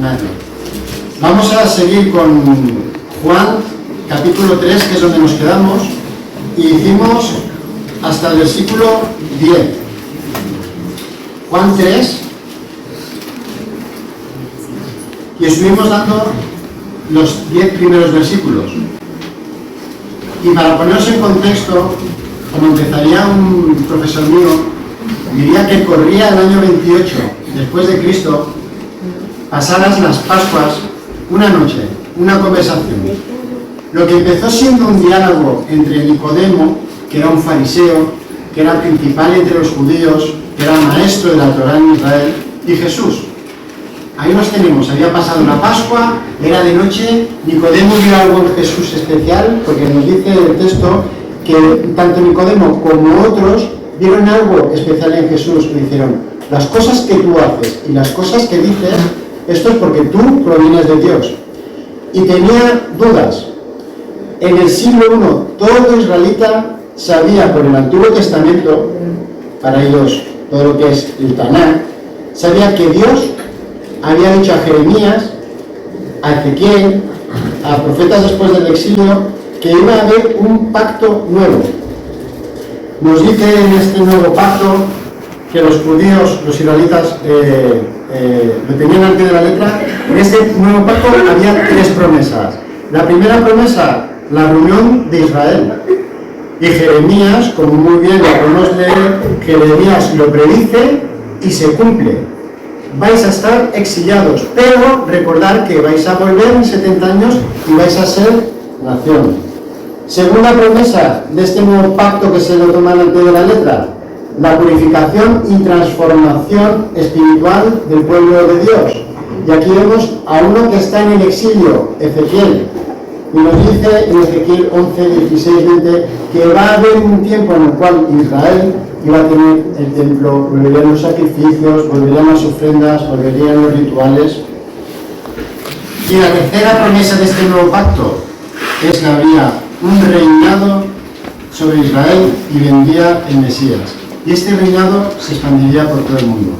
nadie. Vamos a seguir con Juan, capítulo 3, que es donde nos quedamos, y hicimos hasta el versículo 10. Juan 3, y estuvimos dando los 10 primeros versículos. Y para ponernos en contexto, como empezaría un profesor mío, diría que corría el año 28 después de Cristo, pasadas las Pascuas, una noche, una conversación. Lo que empezó siendo un diálogo entre Nicodemo, que era un fariseo, que era principal entre los judíos, que era maestro de la Torá en Israel, y Jesús. Ahí nos tenemos, había pasado la Pascua, era de noche, Nicodemo vio algo en Jesús especial, porque nos dice el texto que tanto Nicodemo como otros vieron algo especial en Jesús y dijeron, las cosas que tú haces y las cosas que dices, esto es porque tú provienes de Dios. Y tenía dudas. En el siglo I, todo israelita sabía por el Antiguo Testamento, para ellos todo lo que es el Tanakh, sabía que Dios había dicho a Jeremías, a Ezequiel, a profetas después del exilio, que iba a haber un pacto nuevo. Nos dice en este nuevo pacto que los judíos, los israelitas, lo tenían al pie de la letra. En este nuevo pacto había 3 promesas. La primera promesa, la reunión de Israel. Y Jeremías, como muy bien lo podemos leer, Jeremías lo predice y se cumple. Vais a estar exiliados, pero recordad que vais a volver en 70 años y vais a ser nación. Segunda promesa de este nuevo pacto que se lo toman al pie de la letra, la purificación y transformación espiritual del pueblo de Dios. Y aquí vemos a uno que está en el exilio, Ezequiel. Y nos dice en Ezequiel 11, 16, 20, que va a haber un tiempo en el cual Israel iba a tener el templo, volverían los sacrificios, volverían las ofrendas, volverían los rituales. Y la tercera promesa de este nuevo pacto es que habría un reinado sobre Israel y vendría el Mesías. Y este reinado se expandiría por todo el mundo.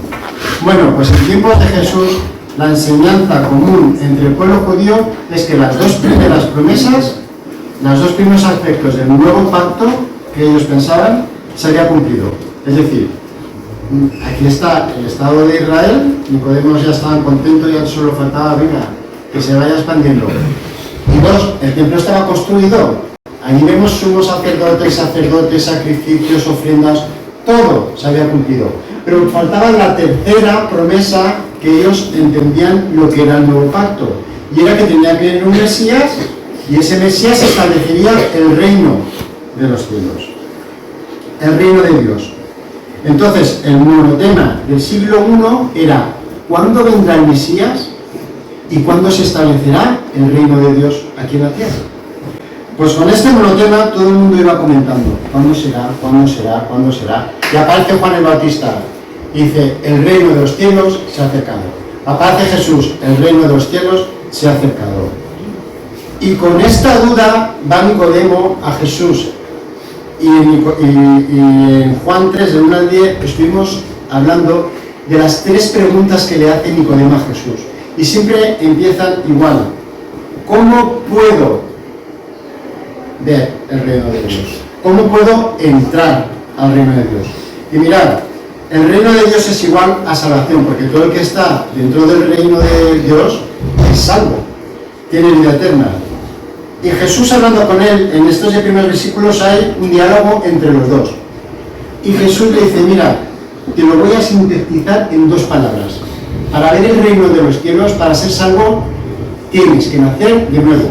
Bueno, pues en tiempos de Jesús, la enseñanza común entre el pueblo judío es que las 2 primeras promesas, los 2 primeros aspectos del nuevo pacto que ellos pensaban, se había cumplido. Es decir, aquí está el Estado de Israel, Nicodemo ya estaban contentos, ya solo faltaba, venga, que se vaya expandiendo. Y 2, el templo estaba construido. Allí vemos sumos sacerdotes, sacrificios, ofrendas, todo se había cumplido. Pero faltaba la tercera promesa que ellos entendían lo que era el nuevo pacto. Y era que tenía que venir un Mesías, y ese Mesías establecería el reino de los cielos. El reino de Dios. Entonces, el monotema del siglo I era ¿cuándo vendrá el Mesías? ¿Y cuándo se establecerá el reino de Dios aquí en la tierra? Pues con este monotema todo el mundo iba comentando ¿cuándo será? ¿Cuándo será? ¿Cuándo será? Y aparece Juan el Bautista y dice el reino de los cielos se ha acercado. Aparece Jesús, el reino de los cielos se ha acercado. Y con esta duda va Nicodemo a Jesús. Y en Juan 3, de 1 al 10, estuvimos hablando de las 3 preguntas que le hace Nicodemo a Jesús. Y siempre empiezan igual. ¿Cómo puedo ver el reino de Dios? ¿Cómo puedo entrar al reino de Dios? Y mirad, el reino de Dios es igual a salvación, porque todo el que está dentro del reino de Dios es salvo, tiene vida eterna. Y Jesús hablando con él, en estos 10 primeros versículos hay un diálogo entre los dos. Y Jesús le dice, mira, te lo voy a sintetizar en 2 palabras. Para ver el reino de los cielos, para ser salvo, tienes que nacer de nuevo.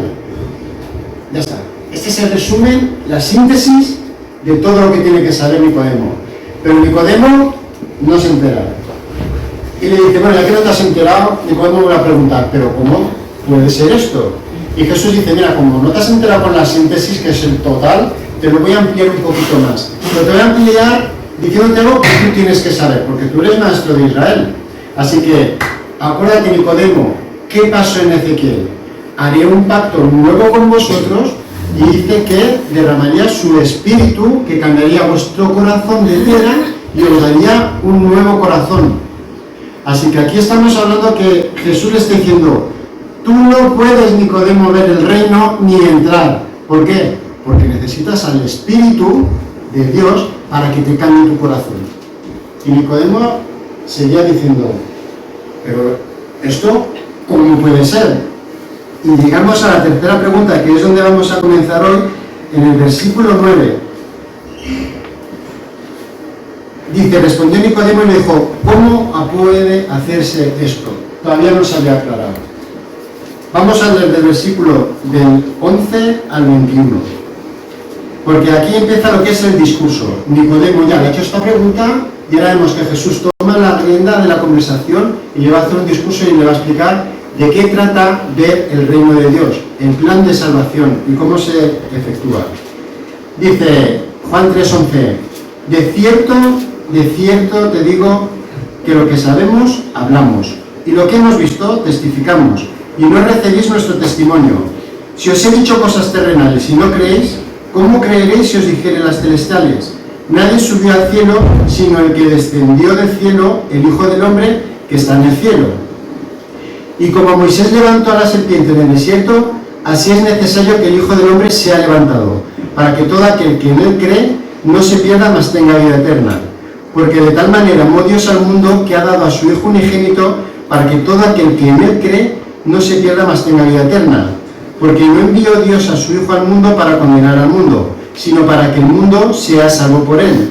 Ya está. Este es el resumen, la síntesis de todo lo que tiene que saber Nicodemo. Pero Nicodemo no se entera. Y le dice, bueno, ya que no te has enterado, Nicodemo va a preguntar, pero ¿cómo puede ser esto? Y Jesús dice, mira, como no te has enterado con la síntesis, que es el total, te lo voy a ampliar un poquito más. Pero te voy a ampliar diciéndote algo que tú tienes que saber, porque tú eres maestro de Israel. Así que, acuérdate, Nicodemo, ¿qué pasó en Ezequiel? Haré un pacto nuevo con vosotros, y dice que derramaría su espíritu, que cambiaría vuestro corazón de piedra y os daría un nuevo corazón. Así que aquí estamos hablando que Jesús le está diciendo, tú no puedes, Nicodemo, ver el reino ni entrar. ¿Por qué? Porque necesitas al Espíritu de Dios para que te cambie tu corazón. Y Nicodemo seguía diciendo, pero ¿esto cómo puede ser? Y llegamos a la tercera pregunta, que es donde vamos a comenzar hoy, en el versículo 9. Dice, respondió Nicodemo y le dijo, ¿cómo puede hacerse esto? Todavía no se había aclarado. Vamos a leer del versículo del 11 al 21. Porque aquí empieza lo que es el discurso. Nicodemo ya le ha hecho esta pregunta y ahora vemos que Jesús toma la rienda de la conversación y le va a hacer un discurso y le va a explicar de qué trata ver el reino de Dios, el plan de salvación y cómo se efectúa. Dice Juan 3:11, de cierto te digo que lo que sabemos, hablamos, y lo que hemos visto, testificamos, y no recibís nuestro testimonio. Si os he dicho cosas terrenales y no creéis, ¿cómo creeréis si os dijere las celestiales? Nadie subió al cielo, sino el que descendió del cielo, el Hijo del Hombre, que está en el cielo. Y como Moisés levantó a la serpiente en el desierto, así es necesario que el Hijo del Hombre sea levantado, para que todo aquel que en él cree no se pierda, mas tenga vida eterna. Porque de tal manera amó Dios al mundo que ha dado a su Hijo unigénito, para que todo aquel que en él cree no se pierda, mas tenga vida eterna. Porque no envió Dios a su Hijo al mundo para condenar al mundo, sino para que el mundo sea salvo por él.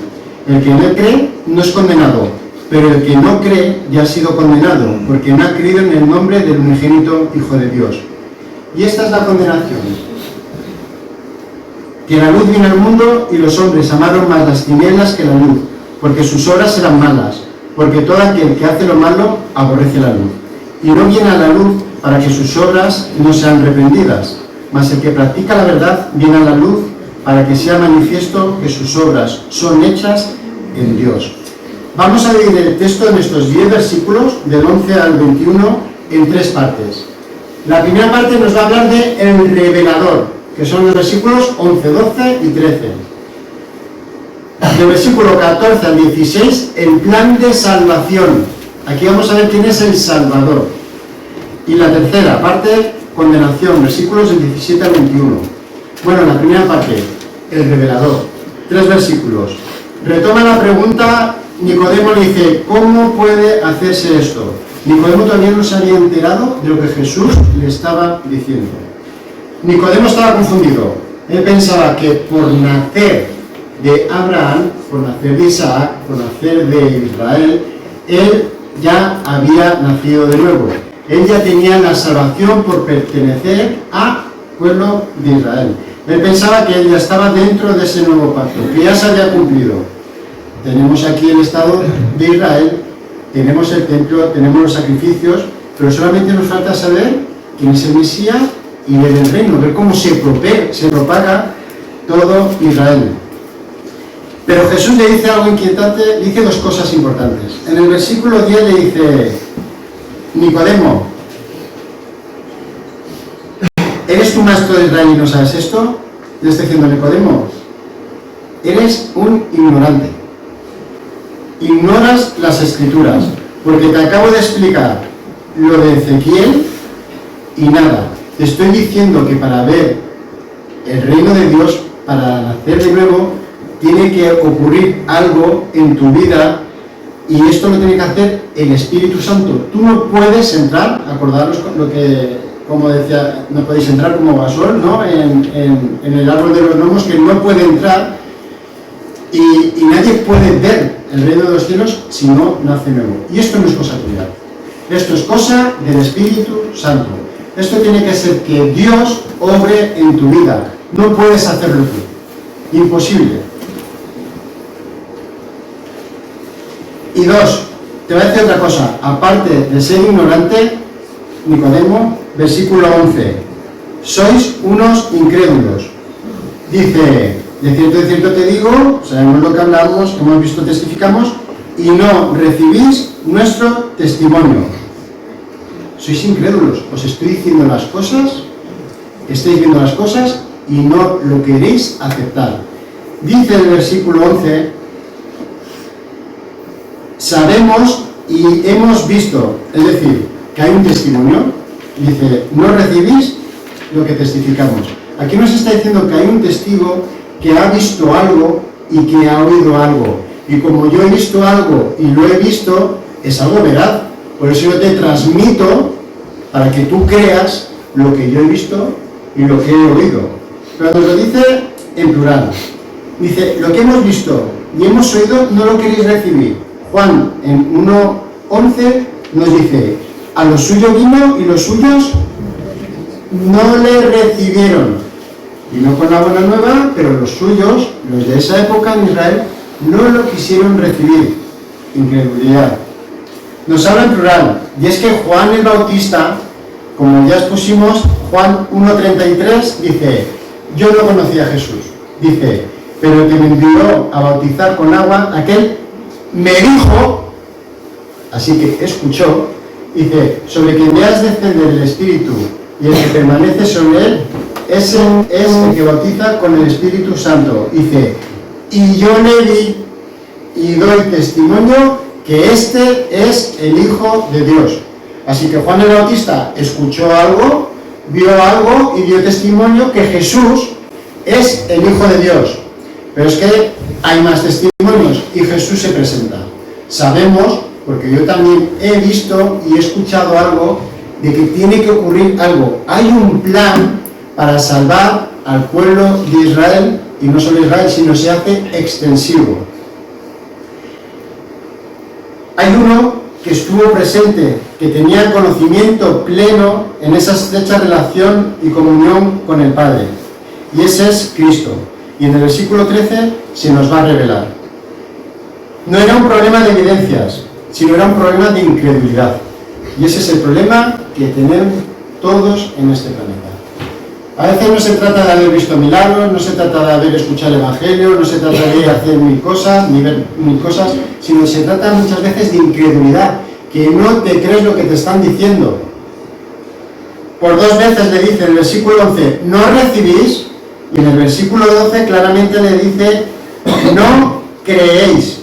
El que en él cree no es condenado, pero el que no cree ya ha sido condenado, porque no ha creído en el nombre del unigénito Hijo de Dios. Y esta es la condenación: que la luz vino al mundo y los hombres amaron más las tinieblas que la luz, porque sus obras eran malas, porque todo aquel que hace lo malo aborrece la luz, y no viene a la luz para que sus obras no sean reprendidas, mas el que practica la verdad viene a la luz para que sea manifiesto que sus obras son hechas en Dios. Vamos a dividir el texto en estos 10 versículos, del 11 al 21, en 3 partes. La primera parte nos va a hablar de el revelador, que son los versículos 11, 12 y 13. Del versículo 14 al 16, el plan de salvación. Aquí vamos a ver quién es el Salvador. Y la tercera parte, condenación, versículos del 17 al 21. Bueno, la primera parte, el revelador. 3 versículos. Retoma la pregunta, Nicodemo le dice, ¿cómo puede hacerse esto? Nicodemo todavía no se había enterado de lo que Jesús le estaba diciendo. Nicodemo estaba confundido. Él pensaba que por nacer de Abraham, por nacer de Isaac, por nacer de Israel, él ya había nacido de nuevo. Él ya tenía la salvación por pertenecer al pueblo de Israel. Él pensaba que él ya estaba dentro de ese nuevo pacto, que ya se había cumplido. Tenemos aquí el Estado de Israel, tenemos el templo, tenemos los sacrificios, pero solamente nos falta saber quién es el Mesías y ver el reino, ver cómo se propaga todo Israel. Pero Jesús le dice algo inquietante, le dice 2 cosas importantes. En el versículo 10 le dice, Nicodemo, ¿eres tu maestro de Israel y no sabes esto? Le está diciendo Nicodemo, eres un ignorante. Ignoras las Escrituras, porque te acabo de explicar lo de Ezequiel y nada. Te estoy diciendo que para ver el reino de Dios, para nacer de nuevo, tiene que ocurrir algo en tu vida y esto lo tiene que hacer el Espíritu Santo. Tú no puedes entrar, acordaros lo que, como decía, no podéis entrar como Basol, ¿no? En el árbol de los gnomos, que no puede entrar y nadie puede ver el reino de los cielos si no nace nuevo. Y esto no es cosa tuya, esto es cosa del Espíritu Santo. Esto tiene que ser que Dios obre en tu vida, no puedes hacerlo tú, imposible. Y 2, te voy a decir otra cosa, aparte de ser ignorante, Nicodemo, versículo 11, sois unos incrédulos. Dice, de cierto te digo, sabemos lo que hablamos, hemos visto, testificamos, y no recibís nuestro testimonio. Sois incrédulos, os estoy diciendo las cosas, estáis viendo las cosas y no lo queréis aceptar. Dice el versículo 11, sabemos y hemos visto, es decir, que hay un testimonio, dice, no recibís lo que testificamos. Aquí nos está diciendo que hay un testigo que ha visto algo y que ha oído algo. Y como yo he visto algo y lo he visto, es algo veraz. Por eso yo te transmito para que tú creas lo que yo he visto y lo que he oído. Pero nos lo dice en plural. Dice, lo que hemos visto y hemos oído no lo queréis recibir. Juan en 1:11 nos dice, a los suyos vino y los suyos no le recibieron. Vino con la buena nueva, pero los suyos, los de esa época en Israel, no lo quisieron recibir. Incredulidad. Nos habla en plural, y es que Juan el Bautista, como ya expusimos, Juan 1:33 dice, yo no conocía a Jesús, dice, pero el que me envió a bautizar con agua, aquel me dijo, así que escuchó, dice, sobre quien me has de descender el Espíritu y el que permanece sobre él, ese es el que bautiza con el Espíritu Santo. Dice, y yo le di y doy testimonio que este es el Hijo de Dios. Así que Juan el Bautista escuchó algo, vio algo y dio testimonio que Jesús es el Hijo de Dios. Pero es que hay más testimonios y Jesús se presenta. Sabemos, porque yo también he visto y he escuchado algo, de que tiene que ocurrir algo. Hay un plan para salvar al pueblo de Israel, y no solo Israel, sino se hace extensivo. Hay uno que estuvo presente, que tenía conocimiento pleno en esa estrecha relación y comunión con el Padre, y ese es Cristo. Y en el versículo 13 se nos va a revelar. No era un problema de evidencias, sino era un problema de incredulidad. Y ese es el problema que tenemos todos en este planeta. A veces no se trata de haber visto milagros, no se trata de haber escuchado el Evangelio, no se trata de hacer mil cosas, ni ver mil cosas, sino se trata muchas veces de incredulidad, que no te crees lo que te están diciendo. Por 2 veces le dice en el versículo 11, no recibís, y en el versículo 12 claramente le dice, no creéis.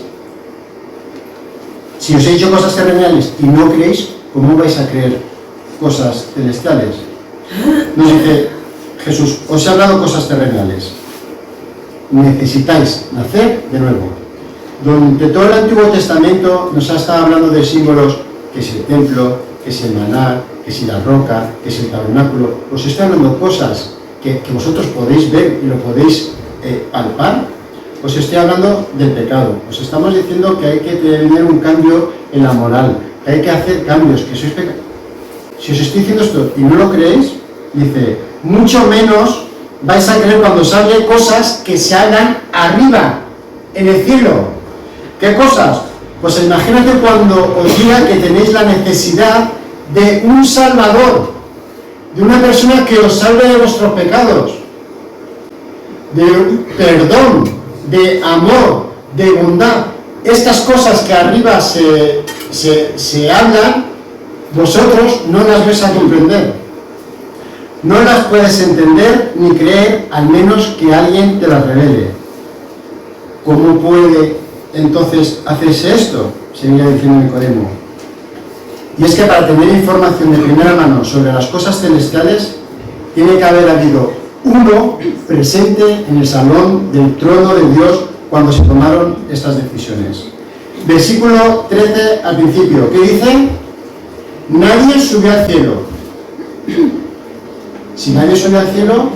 Si os he dicho cosas terrenales y no creéis, ¿cómo vais a creer cosas celestiales? Nos dice Jesús, os he hablado cosas terrenales. Necesitáis nacer de nuevo. Durante todo el Antiguo Testamento nos ha estado hablando de símbolos, que es el templo, que es el maná, que es la roca, que es el tabernáculo. Os estoy hablando de cosas que vosotros podéis ver y lo podéis palpar. Os estoy hablando del pecado. Os estamos diciendo que hay que tener un cambio en la moral, que hay que hacer cambios, que sois pecadores. Si os estoy diciendo esto y no lo creéis, dice, mucho menos vais a creer cuando os hable cosas que se hagan arriba, en el cielo. ¿Qué cosas? Pues imagínate cuando os diga que tenéis la necesidad de un Salvador, de una persona que os salve de vuestros pecados, de perdón, de amor, de bondad. Estas cosas que arriba se hablan, vosotros no las vais a comprender. No las puedes entender ni creer, al menos que alguien te las revele. ¿Cómo puede entonces hacerse esto? Seguía diciendo Nicodemo. Y es que para tener información de primera mano sobre las cosas celestiales, tiene que haber habido uno presente en el salón del trono de Dios cuando se tomaron estas decisiones. Versículo 13 al principio, ¿qué dice? Nadie subió al cielo. Si nadie sube al cielo,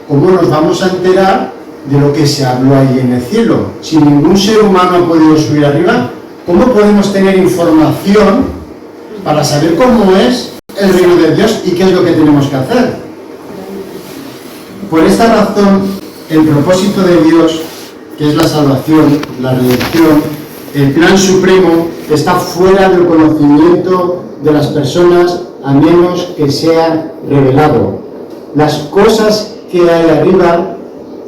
¿cómo nos vamos a enterar de lo que se habló ahí en el cielo? Si ningún ser humano ha podido subir arriba, ¿cómo podemos tener información para saber cómo es el reino de Dios y qué es lo que tenemos que hacer? Por esta razón, el propósito de Dios, que es la salvación, la redención, el plan supremo, está fuera del conocimiento de las personas a menos que sea revelado. Las cosas que hay arriba,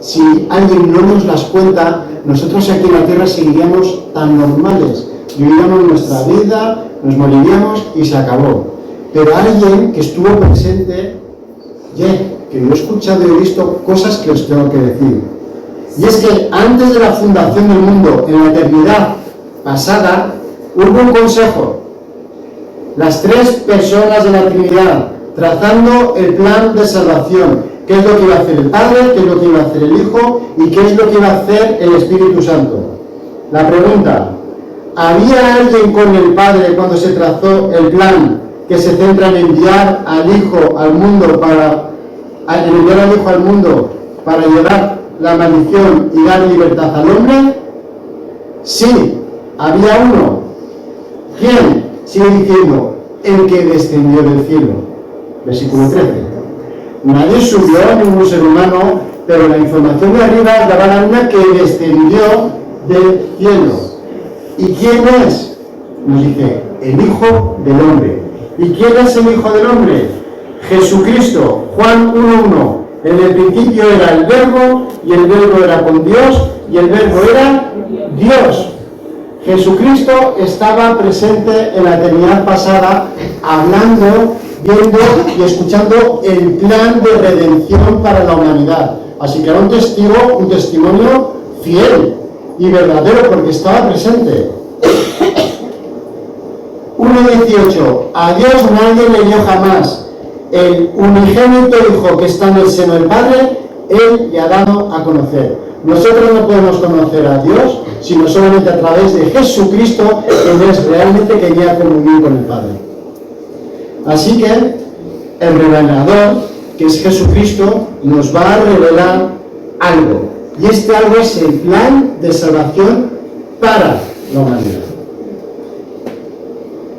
si alguien no nos las cuenta, nosotros aquí en la tierra seguiríamos tan normales, viviríamos nuestra vida, nos moriríamos y se acabó. Pero alguien que estuvo presente, que yo he escuchado y he visto cosas que os tengo que decir. Y es que antes de la fundación del mundo, en la eternidad pasada, hubo un consejo, las tres personas de la Trinidad, trazando el plan de salvación. ¿Qué es lo que iba a hacer el Padre? ¿Qué es lo que iba a hacer el Hijo? ¿Y qué es lo que iba a hacer el Espíritu Santo? La pregunta: ¿había alguien con el Padre cuando se trazó el plan que se centra en enviar al Hijo al mundo para llevar la maldición y dar libertad al hombre? Sí, había uno. ¿Quién? Sigue diciendo: el que descendió del cielo. Versículo 13. Nadie subió, ningún ser humano, pero la información de arriba daba la una que descendió del cielo. ¿Y quién es? Nos dice: el Hijo del Hombre. ¿Y quién es el Hijo del Hombre? Jesucristo. Juan 1:1. En el principio era el Verbo, y el Verbo era con Dios, y el Verbo era Dios. Jesucristo estaba presente en la eternidad pasada, hablando, viendo y escuchando el plan de redención para la humanidad. Así que era un testimonio fiel y verdadero, porque estaba presente. 1:18. A Dios nadie le dio jamás. El unigénito Hijo que está en el seno del Padre, Él le ha dado a conocer. Nosotros no podemos conocer a Dios sino solamente a través de Jesucristo, que es realmente que llega a comunión con el Padre. Así que el revelador, que es Jesucristo, nos va a revelar algo. Y este algo es el plan de salvación para la humanidad.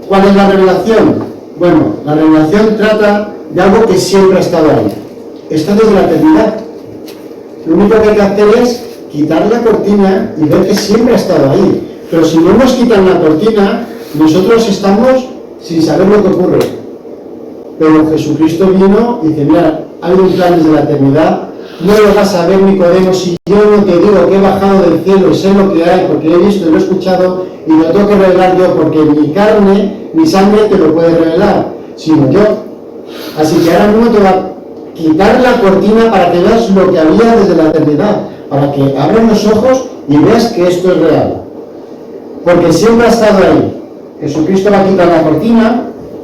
¿Cuál es la revelación? Bueno, la revelación trata de algo que siempre ha estado ahí. Está desde la eternidad. Lo único que hay que hacer es quitar la cortina y ver que siempre ha estado ahí. Pero si no nos quitan la cortina, nosotros estamos sin saber lo que ocurre. Pero Jesucristo vino y dice: mira, hay un plan desde la eternidad, no lo vas a ver, Nicodemo, si yo no te digo que he bajado del cielo y sé lo que hay, porque he visto y lo he escuchado, y lo tengo que revelar yo, porque mi carne, mi sangre te lo puede revelar, sino yo. Así que ahora mismo te va a quitar la cortina para que veas lo que había desde la eternidad, para que abras los ojos y veas que esto es real. Porque siempre ha estado ahí. Jesucristo va a quitar la cortina,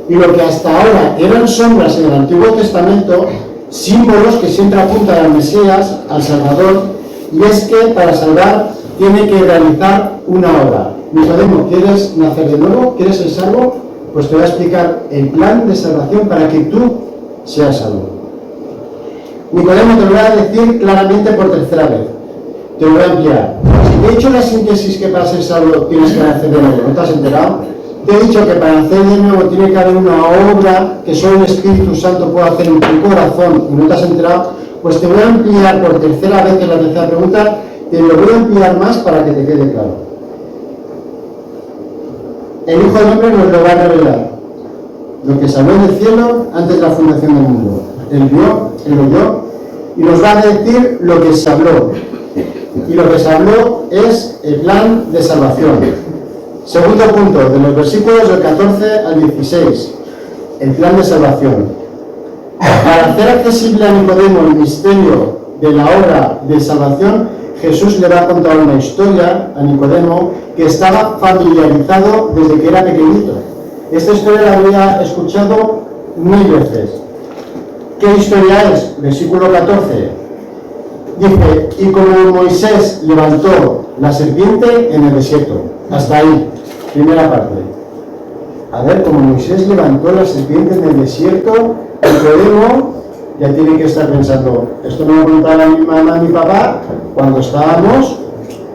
y lo que hasta ahora eran sombras en el Antiguo Testamento, símbolos que siempre apuntan al Mesías, al Salvador, y es que para salvar tiene que realizar una obra. Nicodemo, ¿quieres nacer de nuevo? ¿Quieres ser salvo? Pues te voy a explicar el plan de salvación para que tú seas salvo. Nicodemo, te lo voy a decir claramente por tercera vez. Te lo voy a ampliar. Si te he dicho la síntesis que para ser salvo tienes que nacer de nuevo, ¿no te has enterado? Te he dicho que para nacer de nuevo tiene que haber una obra que solo el Espíritu Santo puede hacer en tu corazón, y no te has enterado. Pues te voy a ampliar por tercera vez, que es la tercera pregunta, te lo voy a ampliar más para que te quede claro. El Hijo del Hombre nos lo va a revelar. Lo que salió del cielo antes de la fundación del mundo. Él vio, Él oyó, y nos va a decir lo que se habló. Y lo que se habló es el plan de salvación. Segundo punto, de los versículos del 14 al 16, el plan de salvación. Para hacer accesible a Nicodemo el misterio de la obra de salvación, Jesús le va a contar una historia a Nicodemo que estaba familiarizado desde que era pequeñito. Esta historia la había escuchado 1000 veces. ¿Qué historia es? Versículo 14. Dice: y como Moisés levantó la serpiente en el desierto. Hasta ahí, primera parte. A ver, como Moisés levantó la serpiente en el desierto, Nicodemo ya tiene que estar pensando: esto me lo contaba mi mamá y mi papá cuando estábamos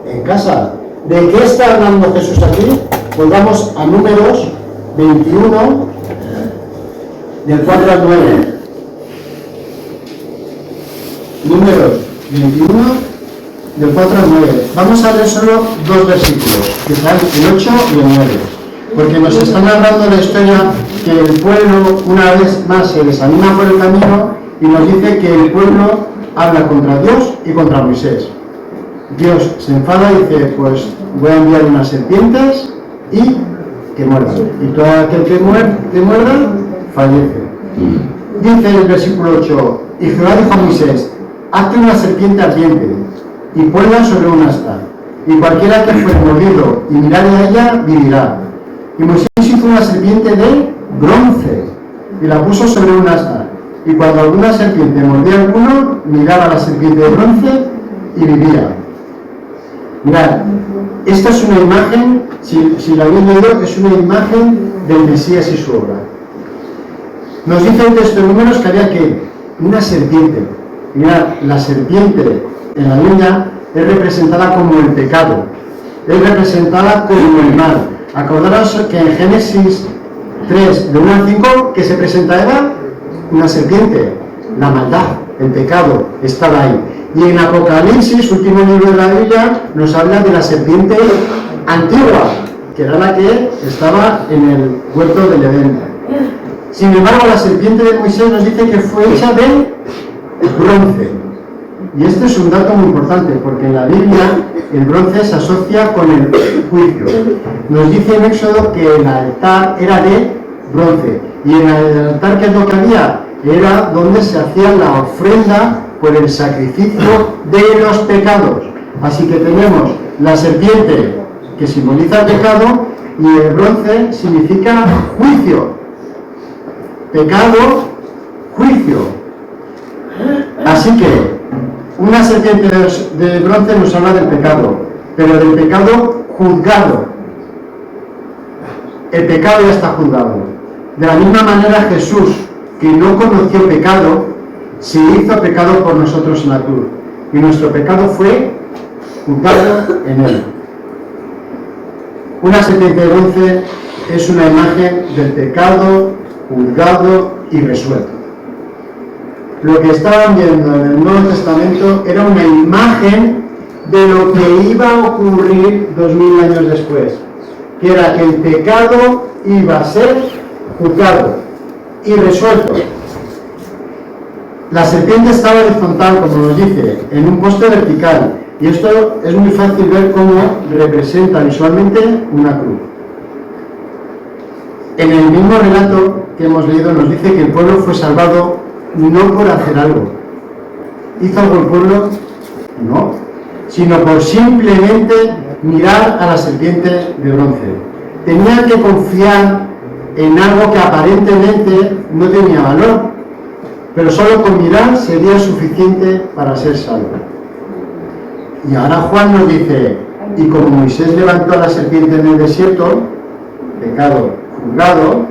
en casa. ¿De qué está hablando Jesús aquí? Pues vamos a Números 21, del 4 al 9. Números 21, del 4 al 9. Vamos a ver solo dos versículos, que están el 8 y el 9. Porque nos están hablando la historia que el pueblo, una vez más, se desanima por el camino y nos dice que el pueblo habla contra Dios y contra Moisés. Dios se enfada y dice: pues voy a enviar unas serpientes y que muerdan. Y todo aquel que muerda, fallece. Dice el versículo 8: y Jehová dijo a Moisés: hazte una serpiente ardiente y ponla sobre un asta, y cualquiera que fuere mordido y mirare a ella, vivirá. Y Moisés hizo una serpiente de bronce, y la puso sobre un asta. Y cuando alguna serpiente mordía a alguno, miraba a la serpiente de bronce y vivía. Mirad, esta es una imagen, si la habéis leído, es una imagen del Mesías y su obra. Nos dice el texto de Números que había que una serpiente. Mirad, la serpiente en la Biblia es representada como el pecado, es representada como el mal. Acordaros que en Génesis 3, de 1 al 5, que se presenta era una serpiente, la maldad, el pecado, estaba ahí. Y en Apocalipsis, último libro de la Biblia, nos habla de la serpiente antigua, que era la que estaba en el huerto del Edén. Sin embargo, la serpiente de Moisés nos dice que fue hecha de bronce. Y este es un dato muy importante, porque en la Biblia el bronce se asocia con el juicio. Nos dice en Éxodo que el altar era de bronce. Y en el altar, ¿qué es lo que había? Era donde se hacía la ofrenda por el sacrificio de los pecados. Así que tenemos la serpiente que simboliza el pecado y el bronce significa juicio. Pecado, juicio. Así que una serpiente de bronce nos habla del pecado, pero del pecado juzgado. El pecado ya está juzgado. De la misma manera Jesús, que no conoció pecado, se hizo pecado por nosotros en la cruz. Y nuestro pecado fue juzgado en él. Una serpiente de bronce es una imagen del pecado juzgado y resuelto. Lo que estaban viendo en el Nuevo Testamento era una imagen de lo que iba a ocurrir 2000 años después, que era que el pecado iba a ser juzgado y resuelto. La serpiente estaba horizontal, como nos dice, en un poste vertical, y esto es muy fácil ver cómo representa visualmente una cruz. En el mismo relato que hemos leído nos dice que el pueblo fue salvado no por hacer algo. ¿Hizo algo el pueblo? No, sino por simplemente mirar a la serpiente de bronce. Tenían que confiar en algo que aparentemente no tenía valor, pero solo con mirar sería suficiente para ser salvo. Y ahora Juan nos dice, y como Moisés levantó a la serpiente en el desierto, pecado juzgado,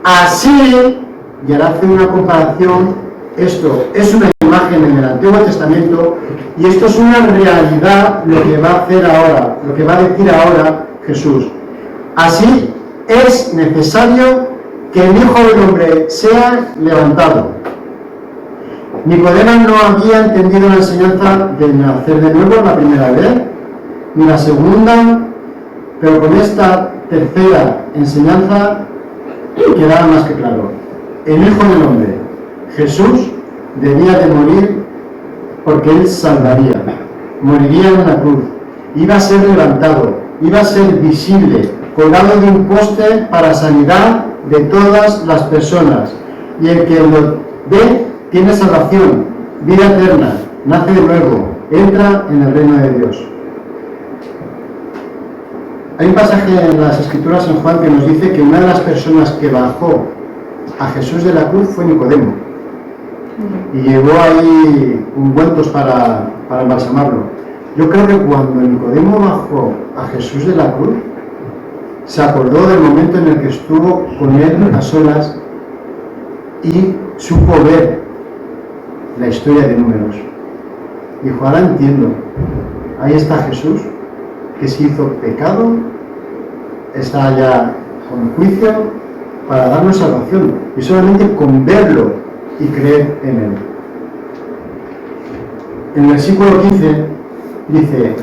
así, y ahora hace una comparación, esto es una imagen en el Antiguo Testamento, y esto es una realidad lo que va a hacer ahora, lo que va a decir ahora Jesús. Así es necesario que el Hijo del Hombre sea levantado. Nicodemo no había entendido la enseñanza de nacer de nuevo la primera vez, ni la segunda, pero con esta tercera enseñanza quedaba más que claro. El Hijo del Hombre, Jesús, debía de morir porque Él salvaría. Moriría en una cruz, iba a ser levantado, iba a ser visible, colgado de un poste para sanidad de todas las personas. Y el que lo ve tiene salvación, vida eterna, nace de nuevo, entra en el reino de Dios. Hay un pasaje en las Escrituras en Juan que nos dice que una de las personas que bajó a Jesús de la cruz fue Nicodemo. Y llevó ahí ungüentos para embalsamarlo. Yo creo que cuando Nicodemo bajó a Jesús de la cruz, se acordó del momento en el que estuvo con él a solas y supo ver la historia de Números. Dijo, ahora entiendo, ahí está Jesús, que se hizo pecado, está allá con juicio para darnos salvación, y solamente con verlo y creer en él. En el versículo 15 dice,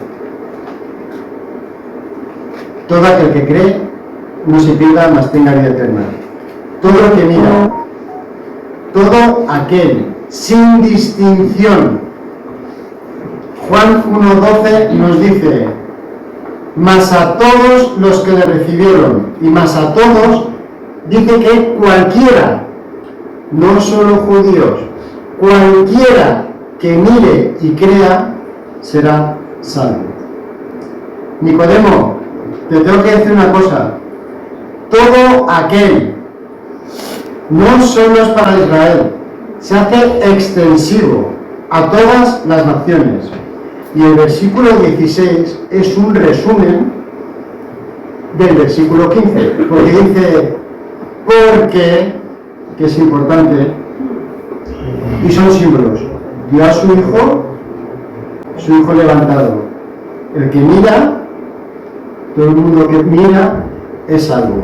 todo aquel que cree no se pierda, mas tenga vida eterna. Todo el que mira, todo aquel, sin distinción. Juan 1:12 nos dice, mas a todos los que le recibieron, y mas a todos, dice que cualquiera, no solo judíos, cualquiera que mire y crea, será salvo. Nicodemo, te tengo que decir una cosa, todo aquel, no solo es para Israel, se hace extensivo a todas las naciones. Y el versículo 16 es un resumen del versículo 15, porque dice, porque, que es importante, y son símbolos, dio a su hijo levantado. El que mira, todo el mundo que mira es salvo.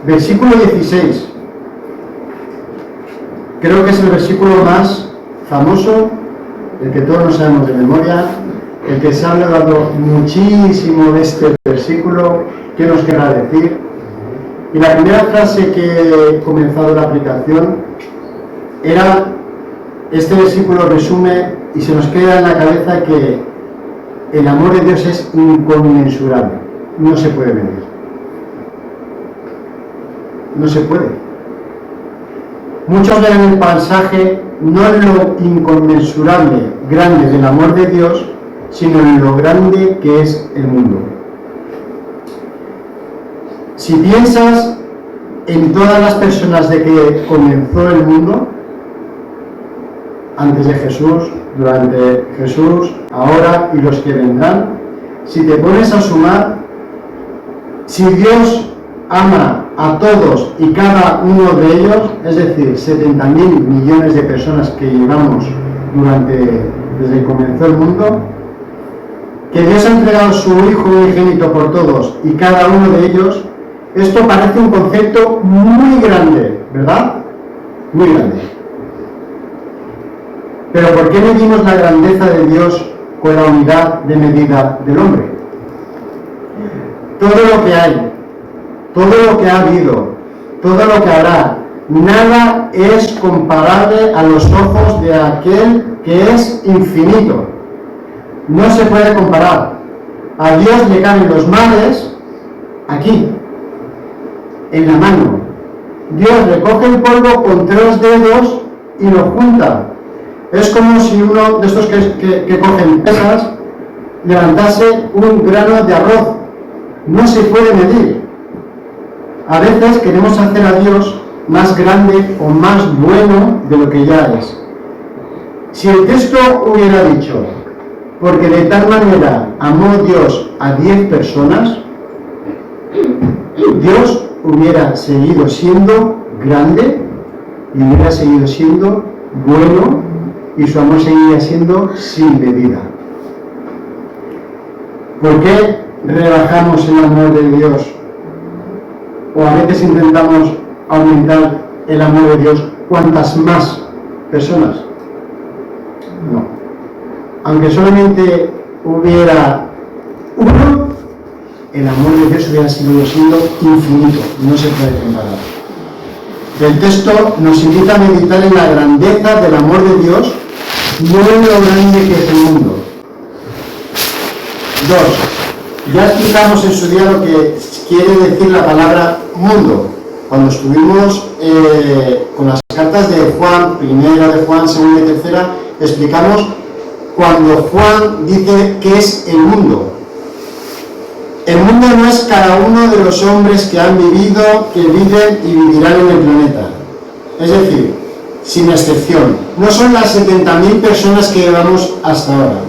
Versículo 16, creo que es el versículo más famoso, el que todos nos sabemos de memoria, el que se ha hablado muchísimo de este versículo. ¿Qué nos querrá decir? Y la primera frase que he comenzado la aplicación era, este versículo resume y se nos queda en la cabeza que el amor de Dios es inconmensurable, no se puede medir. No se puede. Muchos ven en el pasaje no lo inconmensurable, grande del amor de Dios, sino en lo grande que es el mundo. Si piensas en todas las personas de que comenzó el mundo, antes de Jesús, durante Jesús, ahora y los que vendrán, si te pones a sumar, si Dios ama a todos y cada uno de ellos, es decir, 70.000 millones de personas que llevamos desde que comenzó el mundo, que Dios ha entregado su Hijo unigénito por todos y cada uno de ellos, esto parece un concepto muy grande, ¿verdad? Muy grande. Pero ¿por qué medimos la grandeza de Dios con la unidad de medida del hombre? Todo lo que hay, todo lo que ha habido, todo lo que habrá, nada es comparable a los ojos de aquel que es infinito. No se puede comparar. A Dios le caben los mares aquí, en la mano. Dios recoge el polvo con 3 dedos y lo junta. Es como si uno de estos que cogen pesas levantase un grano de arroz. No se puede medir. A veces queremos hacer a Dios más grande o más bueno de lo que ya es. Si el texto hubiera dicho, porque de tal manera amó Dios a 10 personas, Dios hubiera seguido siendo grande y hubiera seguido siendo bueno y su amor seguiría siendo sin medida. ¿Por qué rebajamos el amor de Dios? O a veces intentamos aumentar el amor de Dios cuantas más personas. No. Aunque solamente hubiera uno, el amor de Dios hubiera seguido siendo infinito, no se puede comparar. El texto nos invita a meditar en la grandeza del amor de Dios, no en lo grande que es el mundo. 2. Ya explicamos en su día lo que quiere decir la palabra mundo. Cuando estuvimos con las cartas de Juan, primera de Juan, segunda y tercera, explicamos cuando Juan dice que es el mundo. El mundo no es cada uno de los hombres que han vivido, que viven y vivirán en el planeta. Es decir, sin excepción. No son las 70.000 personas que llevamos hasta ahora.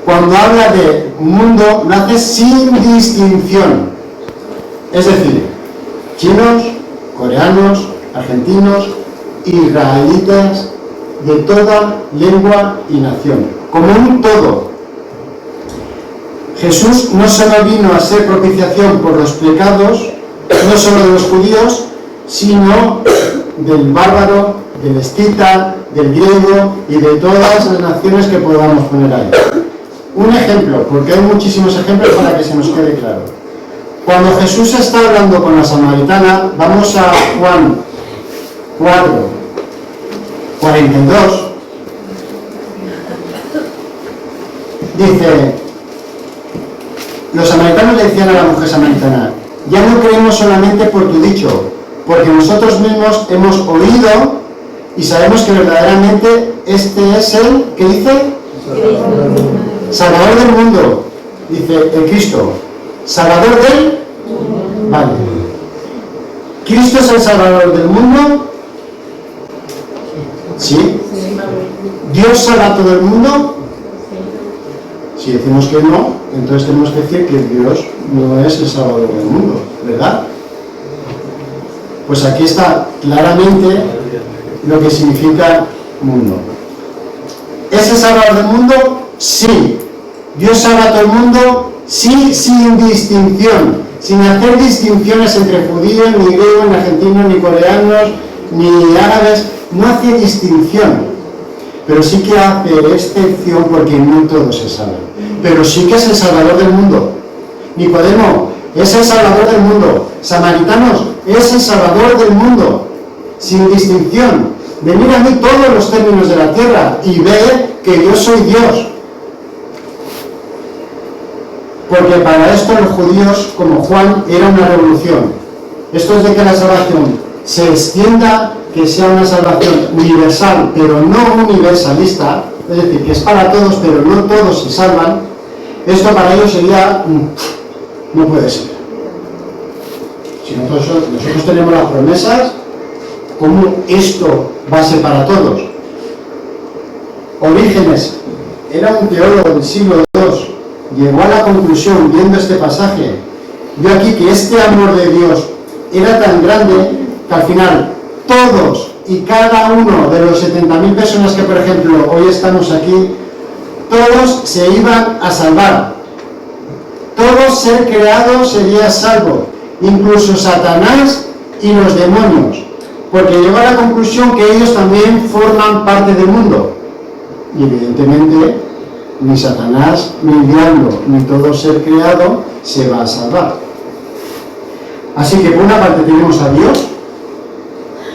Cuando habla de mundo, lo hace sin distinción. Es decir, chinos, coreanos, argentinos, israelitas, de toda lengua y nación, como un todo. Jesús no solo vino a ser propiciación por los pecados, no solo de los judíos, sino del bárbaro, del escita, del griego y de todas las naciones que podamos poner ahí. Un ejemplo, porque hay muchísimos ejemplos para que se nos quede claro. Cuando Jesús está hablando con la samaritana, vamos a Juan 4, 42, dice, los samaritanos le decían a la mujer samaritana, ya no creemos solamente por tu dicho, porque nosotros mismos hemos oído y sabemos que verdaderamente este es el, ¿qué dice? Salvador del mundo, dice el Cristo. Salvador del... Vale. ¿Cristo es el Salvador del mundo? ¿Sí? ¿Dios salva a todo el mundo? Si decimos que no, entonces tenemos que decir que Dios no es el Salvador del mundo, ¿verdad? Pues aquí está claramente lo que significa mundo. ¿Es el Salvador del mundo? Sí. ¿Dios salva a todo el mundo? Sí, sin distinción, sin hacer distinciones entre judíos, ni griegos, ni argentinos, ni coreanos, ni árabes. No hace distinción, pero sí que hace excepción porque no todos se salvan. Pero sí que es el Salvador del mundo. Nicodemo es el Salvador del mundo. Samaritanos es el Salvador del mundo, sin distinción. Venid a mí todos los términos de la tierra y ved que yo soy Dios. Porque para esto los judíos, como Juan, era una revolución. Esto es de que la salvación se extienda, que sea una salvación universal, pero no universalista, es decir, que es para todos, pero no todos se salvan. Esto para ellos sería, no puede ser. Si nosotros tenemos las promesas, ¿cómo esto va a ser para todos? Orígenes era un teólogo del siglo II, llegó a la conclusión, viendo este pasaje, vio aquí que este amor de Dios era tan grande que al final todos y cada uno de los 70.000 personas que, por ejemplo, hoy estamos aquí, todos se iban a salvar. Todo ser creado sería salvo, incluso Satanás y los demonios, porque llegó a la conclusión que ellos también forman parte del mundo. Y evidentemente, ni Satanás, ni el diablo, ni todo ser creado se va a salvar. Así que por una parte tenemos a Dios,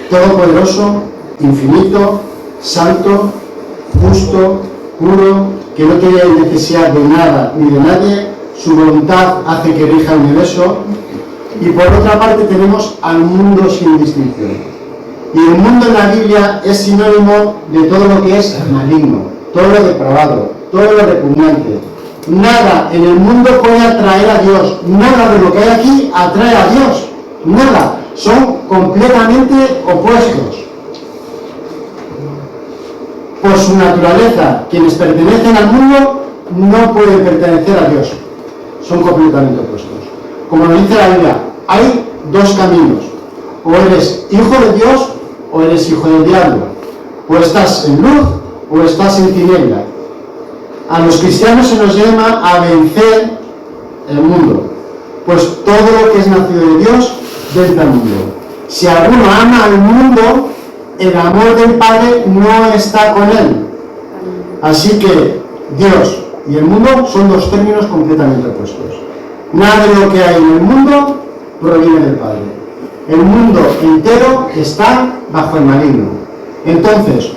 todopoderoso, infinito, santo, justo, puro, que no tiene necesidad de nada ni de nadie, su voluntad hace que rija el universo. Y por otra parte tenemos al mundo sin distinción. Y el mundo en la Biblia es sinónimo de todo lo que es maligno, todo lo depravado, todo lo repugnante. Nada en el mundo puede atraer a Dios, nada de lo que hay aquí atrae a Dios, nada. Son completamente opuestos. Por su naturaleza, quienes pertenecen al mundo no pueden pertenecer a Dios. Son completamente opuestos. Como nos dice la Biblia, hay dos caminos. O eres hijo de Dios o eres hijo del diablo. O estás en luz o estás en tiniebla. A los cristianos se nos llama a vencer el mundo. Pues todo lo que es nacido de Dios vence al mundo. Si alguno ama al mundo, el amor del Padre no está con él. Así que Dios y el mundo son dos términos completamente opuestos. Nada de lo que hay en el mundo proviene del Padre. El mundo entero está bajo el maligno. Entonces,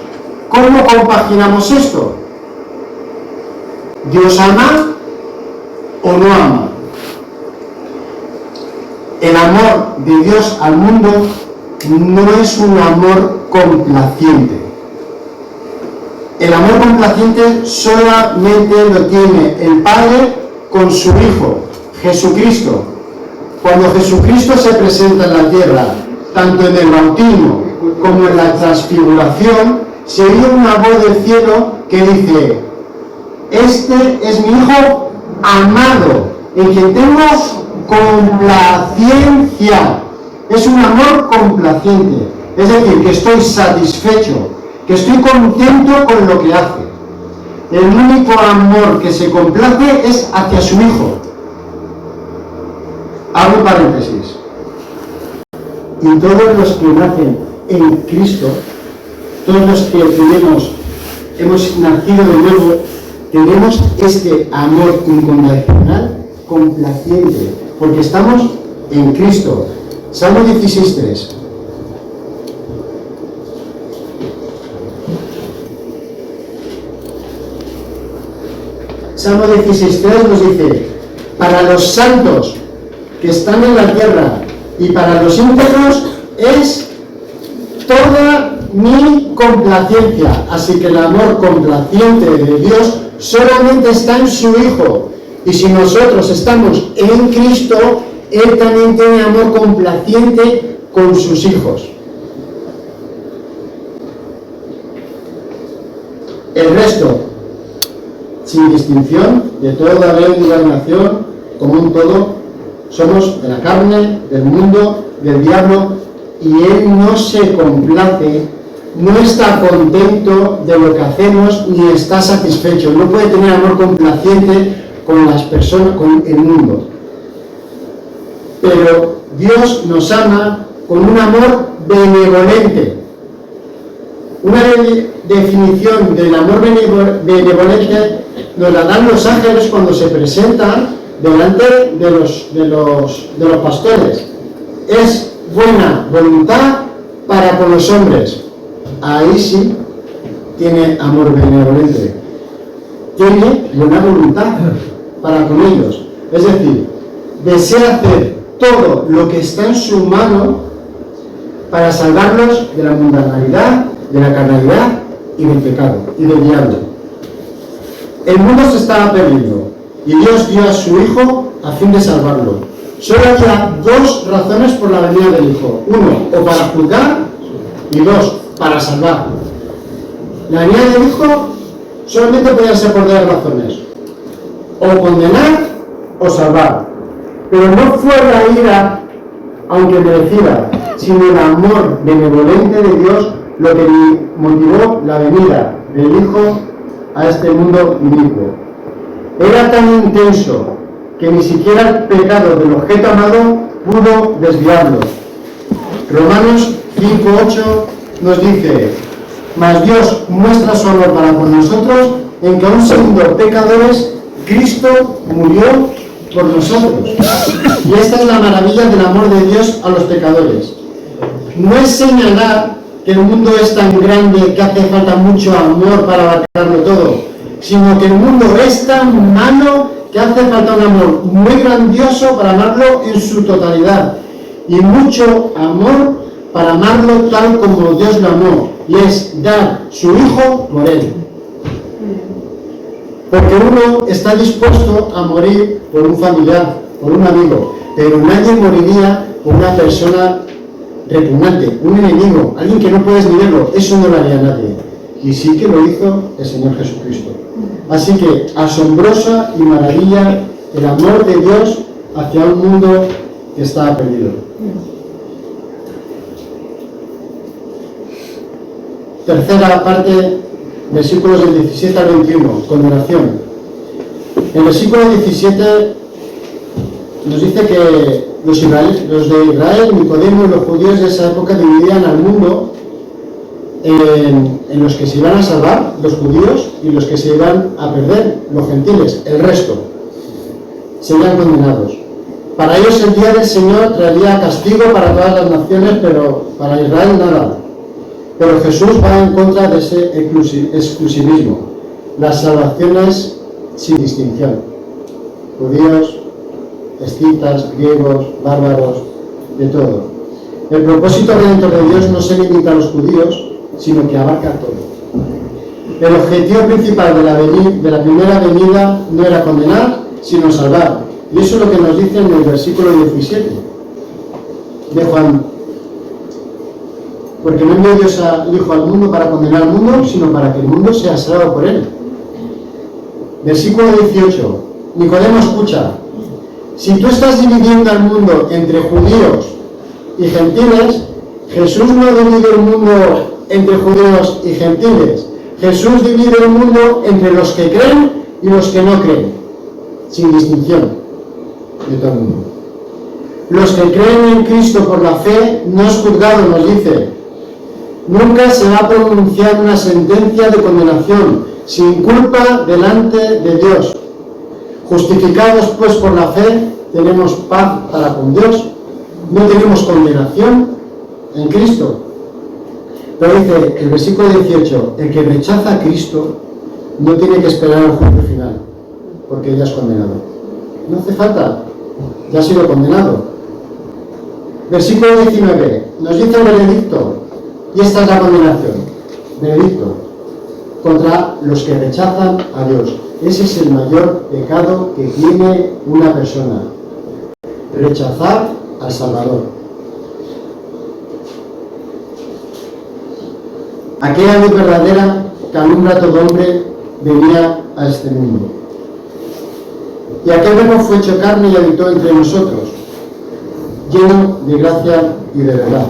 ¿cómo compaginamos esto? ¿Dios ama o no ama? El amor de Dios al mundo no es un amor complaciente. El amor complaciente solamente lo tiene el Padre con su Hijo, Jesucristo. Cuando Jesucristo se presenta en la tierra, tanto en el bautismo como en la transfiguración, se oye una voz del cielo que dice: este es mi Hijo amado, en quien tengo complacencia. Es un amor complaciente, es decir, que estoy satisfecho, que estoy contento con lo que hace. El único amor que se complace es hacia su Hijo. Hago un paréntesis. Y todos los que nacen en Cristo, todos los que hemos nacido de nuevo, tenemos este amor incondicional complaciente, porque estamos en Cristo. Salmo 16:3. Salmo 16:3 nos dice: para los santos que están en la tierra y para los íntegros es toda mi complacencia. Así que el amor complaciente de Dios solamente está en su Hijo. Y si nosotros estamos en Cristo, Él también tiene amor complaciente con sus hijos. El resto, sin distinción, de toda lengua y nación, como un todo, somos de la carne, del mundo, del diablo, y Él no se complace, no está contento de lo que hacemos, ni está satisfecho. No puede tener amor complaciente con las personas, con el mundo. Pero Dios nos ama con un amor benevolente. Una definición del amor benevolente nos la dan los ángeles cuando se presentan delante de los pastores. Es buena voluntad para con los hombres. Ahí sí tiene amor benevolente. Tiene buena voluntad para con ellos. Es decir, desea hacer todo lo que está en su mano para salvarlos de la mundanalidad, de la carnalidad y del pecado y del diablo. El mundo se estaba perdiendo y Dios dio a su Hijo a fin de salvarlo. Solo había dos razones por la venida del Hijo: uno, o para juzgar, y dos, para salvar. La venida del Hijo solamente podía ser por dos razones: o condenar o salvar. Pero no fue la ira, aunque merecida, sino el amor benevolente de Dios lo que motivó la venida del Hijo a este mundo inicuo. Era tan intenso que ni siquiera el pecado del objeto amado pudo desviarlo. Romanos 5:8 nos dice: mas Dios muestra su amor para con nosotros en que aun siendo pecadores, Cristo murió por nosotros. Y esta es la maravilla del amor de Dios a los pecadores. No es señalar que el mundo es tan grande que hace falta mucho amor para abarcarlo todo, sino que el mundo es tan malo que hace falta un amor muy grandioso para amarlo en su totalidad, y mucho amor para amarlo tal como Dios lo amó, y es dar su Hijo por él. Porque uno está dispuesto a morir por un familiar, por un amigo, pero nadie moriría por una persona repugnante, un enemigo, alguien que no puedes ni verlo. Eso no lo haría nadie. Y sí que lo hizo el Señor Jesucristo. Así que asombrosa y maravilla el amor de Dios hacia un mundo que estaba perdido. Tercera parte, versículos del 17 al 21, condenación. En el versículo 17 nos dice que los de Israel, Nicodemo y los judíos de esa época dividían al mundo en los que se iban a salvar, los judíos, y los que se iban a perder, los gentiles. El resto serían condenados. Para ellos el día del Señor traería castigo para todas las naciones, pero para Israel nada. Pero Jesús va en contra de ese exclusivismo. La salvación es sin distinción. Judíos, escitas, griegos, bárbaros, de todo. El propósito redentor de Dios no se limita a los judíos, sino que abarca todo. El objetivo principal de la primera venida no era condenar, sino salvar. Y eso es lo que nos dice en el versículo 17 de Juan. Porque no envió Dios al Hijo al mundo para condenar al mundo, sino para que el mundo sea salvado por él. Versículo 18. Nicodemo, escucha. Si tú estás dividiendo al mundo entre judíos y gentiles, Jesús no divide el mundo entre judíos y gentiles. Jesús divide el mundo entre los que creen y los que no creen, sin distinción de todo el mundo. Los que creen en Cristo por la fe no es juzgado, nos dice. Nunca se va a pronunciar una sentencia de condenación, sin culpa delante de Dios. Justificados pues por la fe, tenemos paz para con Dios, no tenemos condenación en Cristo. Pero dice el versículo 18, el que rechaza a Cristo no tiene que esperar al juicio final, porque ya es condenado. No hace falta, ya ha sido condenado. Versículo 19, nos dice el veredicto, y esta es la condenación, veredicto, contra los que rechazan a Dios. Ese es el mayor pecado que tiene una persona, rechazar al Salvador. aquella luz verdadera que alumbra a todo hombre, venía a este mundo. Y aquel verbo fue hecho carne y habitó entre nosotros, lleno de gracia y de verdad.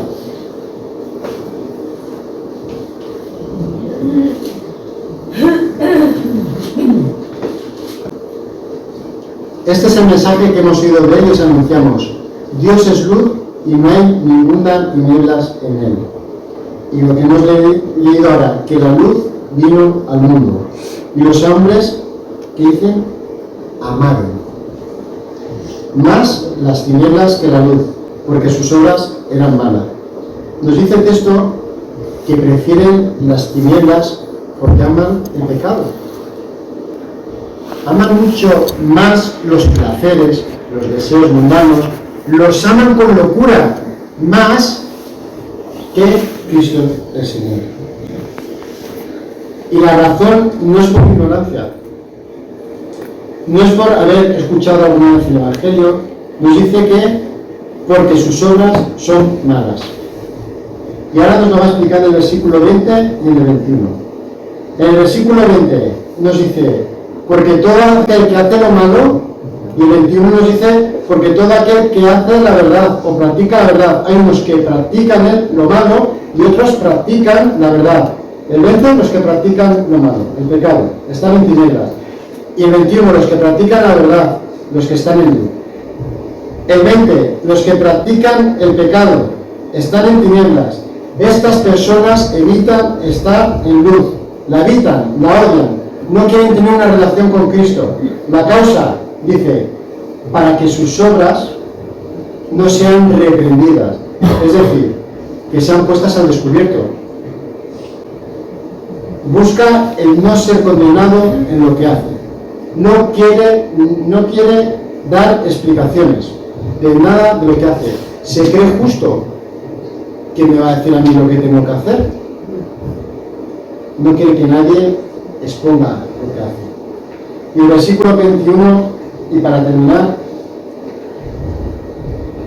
Este es el mensaje que hemos oído de él y os anunciamos. Dios es luz y no hay ninguna tinieblas en él. Y lo que hemos leído ahora, que la luz vino al mundo. Y los hombres, ¿qué dicen? Amaron más las tinieblas que la luz, porque sus obras eran malas. Nos dice el texto que prefieren las tinieblas porque aman el pecado. Aman mucho más los placeres, los deseos mundanos, los aman con locura, más que Cristo el Señor. Y la razón no es por ignorancia, no es por haber escuchado alguna vez el Evangelio, nos dice que porque sus obras son malas. Y ahora nos lo va a explicar en el versículo 20 y en el 21. En el versículo 20 nos dice, porque todo aquel que hace lo malo, y el 21 nos dice, porque todo aquel que hace la verdad o practica la verdad. Hay unos que practican lo malo y otros practican la verdad. El 20 los que practican lo malo, el pecado, están en tinieblas. Y el 21 los que practican la verdad, los que están en luz. El 20 los que practican el pecado, están en tinieblas. Estas personas evitan estar en luz, la evitan, la odian, no quieren tener una relación con Cristo. La causa, dice, para que sus obras no sean reprendidas, es decir, que sean puestas al descubierto. Busca el no ser condenado en lo que hace. No quiere dar explicaciones de nada de lo que hace. Se cree justo. ¿Quién me va a decir a mí lo que tengo que hacer? No quiere que nadie exponga lo que hace. Y el versículo 21, y para terminar,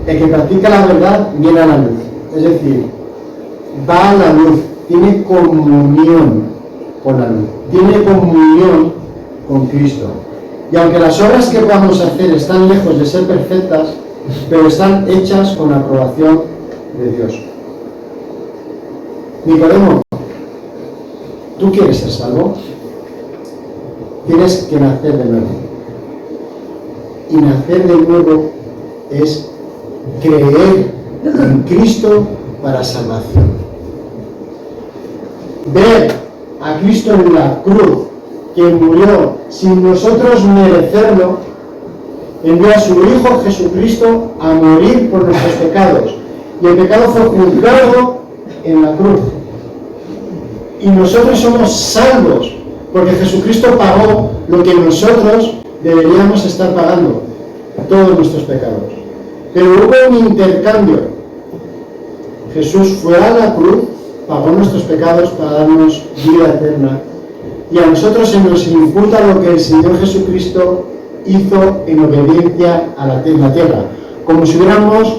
el que practica la verdad viene a la luz. Es decir, va a la luz, tiene comunión con la luz, tiene comunión con Cristo. Y aunque las obras que podamos hacer están lejos de ser perfectas, pero están hechas con la aprobación de Dios. Nicodemo, ¿tú quieres ser salvo? Tienes que nacer de nuevo. Y nacer de nuevo es creer en Cristo para salvación. Ver a Cristo en la cruz, que murió sin nosotros merecerlo, envió a su Hijo Jesucristo a morir por nuestros pecados. Y el pecado fue juzgado en la cruz. Y nosotros somos salvos, porque Jesucristo pagó lo que nosotros deberíamos estar pagando, todos nuestros pecados. Pero hubo un intercambio. Jesús fue a la cruz, pagó nuestros pecados para darnos vida eterna. Y a nosotros se nos imputa lo que el Señor Jesucristo hizo en obediencia a la tierra, como si hubiéramos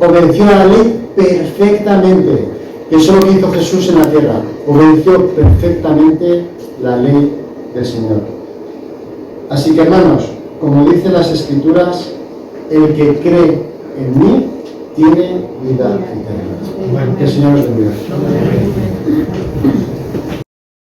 obedecido a la ley perfectamente, que eso es lo que hizo Jesús en la tierra, obedeció perfectamente la ley del Señor. Así que, hermanos, como dicen las Escrituras, el que cree en mí tiene vida eterna. Que el Señor os bendiga.